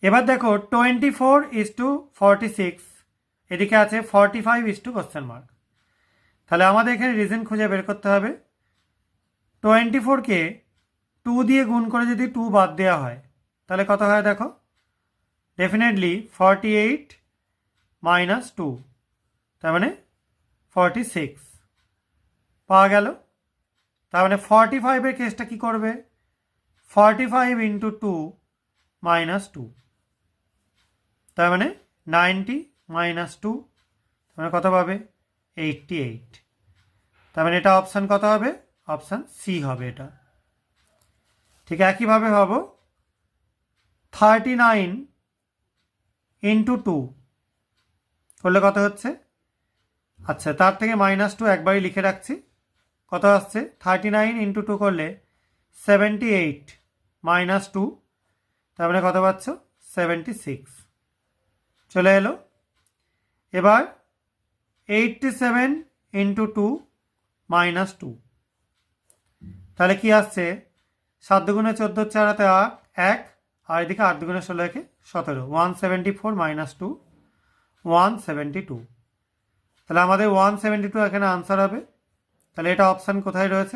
এবার দেখো 24:46, এদিকে আছে 45:? তাহলে আমাদের এখানে রিজন খুঁজে বের করতে হবে। 24কে 2 দিয়ে গুণ করে যদি 2 বাদ দেওয়া হয় তাহলে কত হয় দেখো, ডেফিনেটলি 48 - 2, তার মানে 46 পাওয়া গেল। তার মানে 45-এর কেসটা কি করবে, 45 × 2 - 2, তার মানে 90 - 2, তার মানে কত পাবে, 88। তার মানে এটা অপশান কত হবে, অপশান সি হবে এটা। ঠিক একইভাবে ভাবো 39 × 2 করলে কত হচ্ছে, আচ্ছা তার থেকে -2 একবারই লিখে রাখছি, কত আসছে 39 × 2 করলে 78 - 2, তার মানে কত পাচ্ছ, 76 চলে এলো। এবার 87 × 2 - 2, তাহলে কি আসছে, 7 দুগুণে 14, 4 হাতে 1, আর এদিকে 8 দুগুণে 16, 17, 174 - 2, 172। তাহলে আমাদের 172 এখানে আনসার হবে। তাহলে এটা অপশান কোথায় রয়েছে,